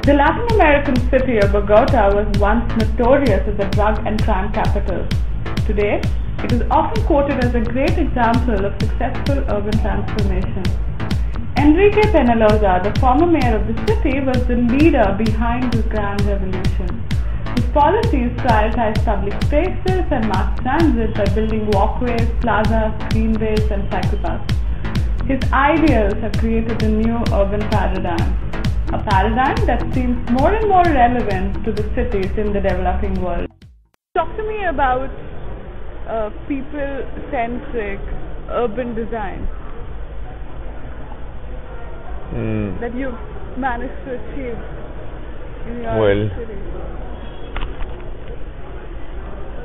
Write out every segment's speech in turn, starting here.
The Latin American city of Bogota was once notorious as a drug and crime capital. Today, it is often quoted as a great example of successful urban transformation. Enrique Penalosa, the former mayor of the city, was the leader behind this grand revolution. His policies prioritize public spaces and mass transit by building walkways, plazas, greenways, and cyclepaths. His ideals have created a new urban paradigm, a paradigm that seems more and more relevant to the cities in the developing world. Talk to me about people-centric urban design that you've managed to achieve in your city.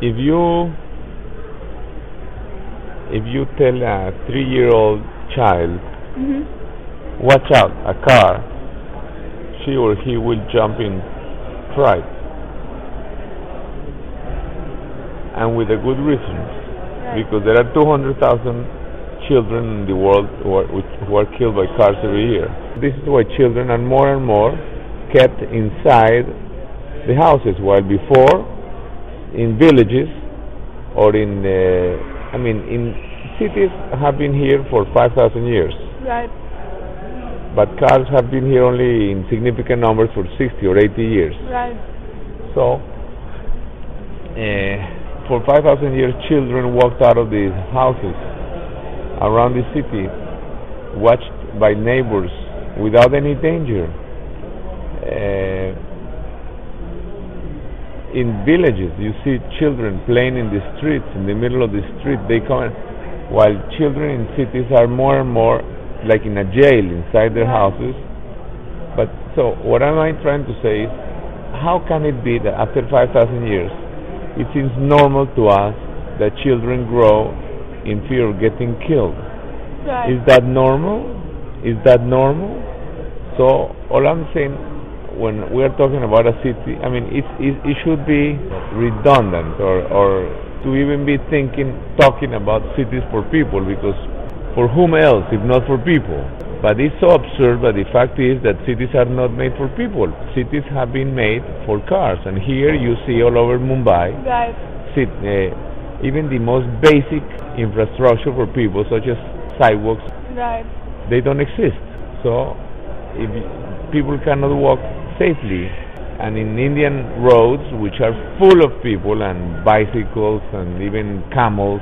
If you tell a 3-year-old child, watch out, a car, she or he will jump in fright, and with a good reason, because there are 200,000 children in the world who are killed by cars every year. This is why children are more and more kept inside the houses, while before, in villages or in cities have been here for 5,000 years. Right. But cars have been here only in significant numbers for 60 or 80 years. Right. So, for 5,000 years, children walked out of these houses around the city, watched by neighbors without any danger. In villages, you see children playing in the streets, in the middle of the street. They come, while children in cities are more and more like in a jail inside their houses. But so, what am I trying to say is, how can it be that after 5,000 years, it seems normal to us that children grow in fear of getting killed? Right. Is that normal? Is that normal? So, all I'm saying, when we are talking about a city, I mean, it should be redundant or to even be talking about cities for people, because for whom else if not for people? But it's so absurd, but the fact is that cities are not made for people. Cities have been made for cars, and here you see all over Mumbai, right, even the most basic infrastructure for people, such as sidewalks, right, they don't exist. So if people cannot walk safely, and in Indian roads, which are full of people and bicycles and even camels,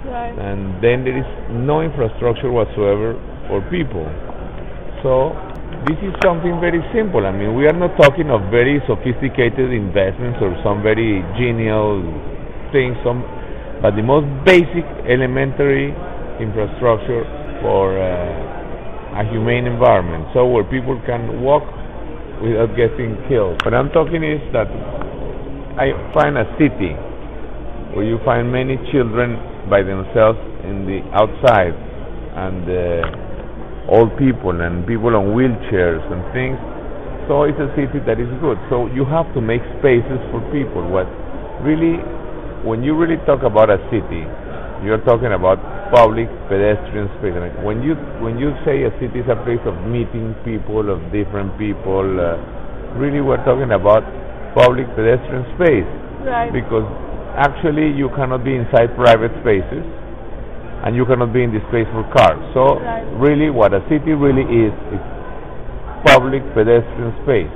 right, and then there is no infrastructure whatsoever for people. So this is something very simple. I mean, we are not talking of very sophisticated investments or some very genial things, but the most basic elementary infrastructure for a humane environment, so where people can walk without getting killed. What I'm talking is that I find a city where you find many children by themselves in the outside, and old people and people on wheelchairs and things. So it's a city that is good. So you have to make spaces for people. When you really talk about a city, you're talking about public pedestrian space. I mean, when you say a city is a place of meeting people, of different people, really we're talking about public pedestrian space. right, Because actually you cannot be inside private spaces, and you cannot be in the space for cars. So right, really what a city really is public pedestrian space.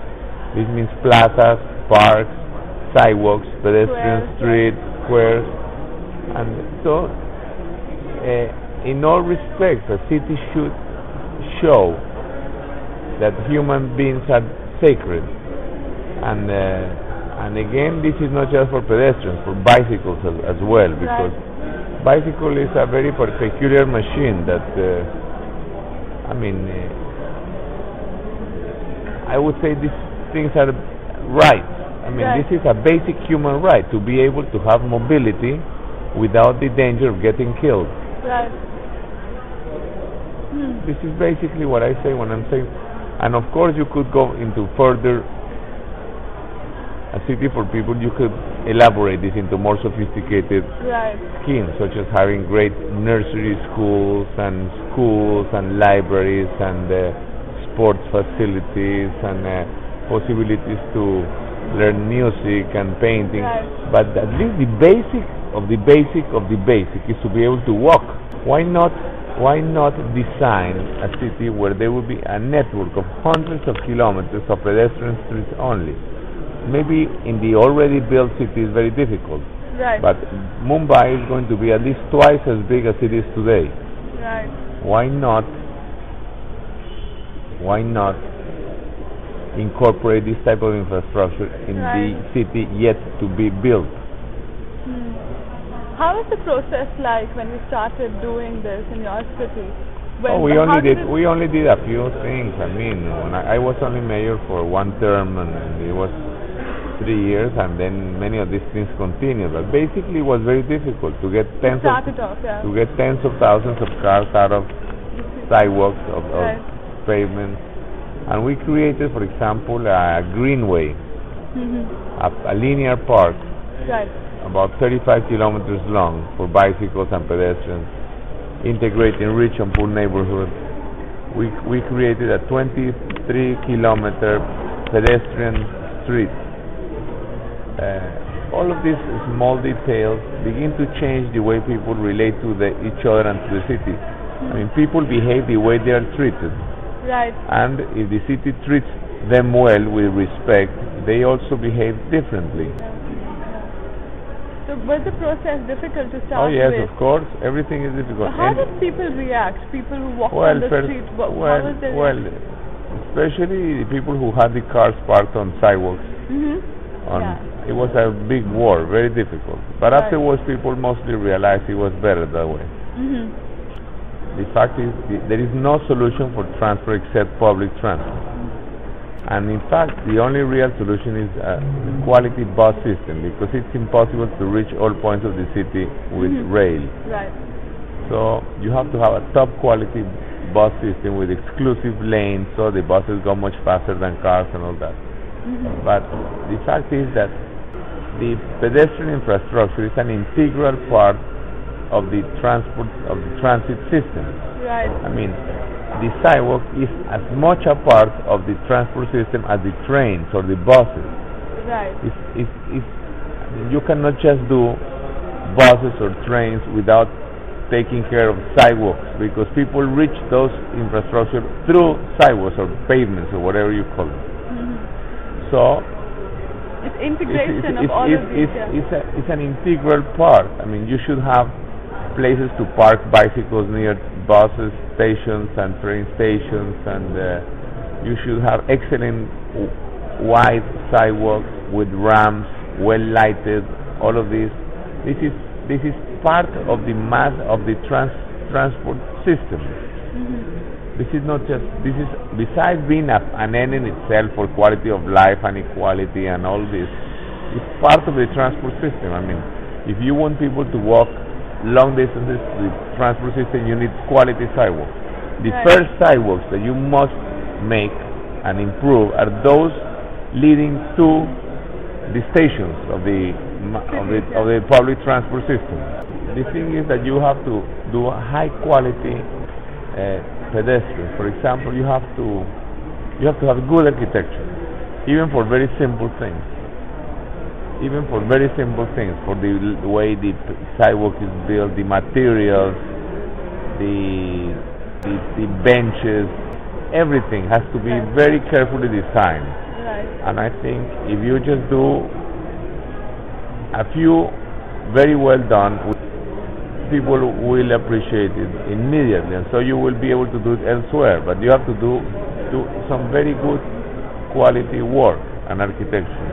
This means plazas, parks, sidewalks, pedestrian streets, squares, and so in all respects, a city should show that human beings are sacred. And again, this is not just for pedestrians, for bicycles as well, because bicycle is a very peculiar machine that, I would say these things are right. I mean, this is a basic human right, to be able to have mobility without the danger of getting killed. right. This is basically what I say when I'm saying, and of course you could go into further, a city for people, you could elaborate this into more sophisticated schemes, such as having great nursery schools and libraries and sports facilities and possibilities to learn music and painting, Right. but at least the basic of the basic of the basic is to be able to walk. Why not? Why not design a city where there will be a network of hundreds of kilometers of pedestrian streets only? Maybe in the already built city is very difficult, Right. but Mumbai is going to be at least twice as big as it is today. Right. Why not? Why not incorporate this type of infrastructure in Right. the city yet to be built? How was the process like when you started doing this in your city? Oh, we only did a few things. I mean, when I was only mayor for one term, and it was 3 years, and then many of these things continued. But basically, it was very difficult to get tens of thousands of cars out of sidewalks of Right. pavements, and we created, for example, a greenway, a linear park, Right. about 35 kilometers long for bicycles and pedestrians, integrating rich and poor neighborhoods. We created a 23-kilometer pedestrian street. All of these small details begin to change the way people relate to each other and to the city. I mean, people behave the way they are treated, Right. and if the city treats them well with respect, they also behave differently. So was the process difficult to start Oh yes, with? of course, everything is difficult. So how did people react? People who walked on the street, how was their reaction? Especially the people who had the cars parked on sidewalks. It was a big war, very difficult. But Right. afterwards, people mostly realized it was better that way. The fact is, there is no solution for transport except public transport. And in fact, the only real solution is a quality bus system, because it's impossible to reach all points of the city with rail. Right. So you have to have a top quality bus system with exclusive lanes, so the buses go much faster than cars and all that. But the fact is that the pedestrian infrastructure is an integral part of the transit system. Right. I mean, the sidewalk is as much a part of the transport system as the trains or the buses. Right. You cannot just do buses or trains without taking care of sidewalks, because people reach those infrastructure through sidewalks or pavements or whatever you call them. So it's integration of all of these. It's an integral part. I mean, you should have places to park bicycles near buses stations and train stations, and you should have excellent wide sidewalks with ramps, well lighted. All of this. This is part of the mass of the transport system. This is not just. This is, besides being an end in itself for quality of life and equality and all this, it's part of the transport system. I mean, if you want people to walk long distances to the transport system, you need quality sidewalks. The first sidewalks that you must make and improve are those leading to the stations of the public transport system. The thing is that you have to do a high quality pedestrians. For example, you have to have good architecture, even for very simple things. Even for very simple things, for the way the sidewalk is built, the materials, the benches, everything has to be very carefully designed. Right. And I think if you just do a few very well done, people will appreciate it immediately, and so you will be able to do it elsewhere. But you have to do some very good quality work and architecture.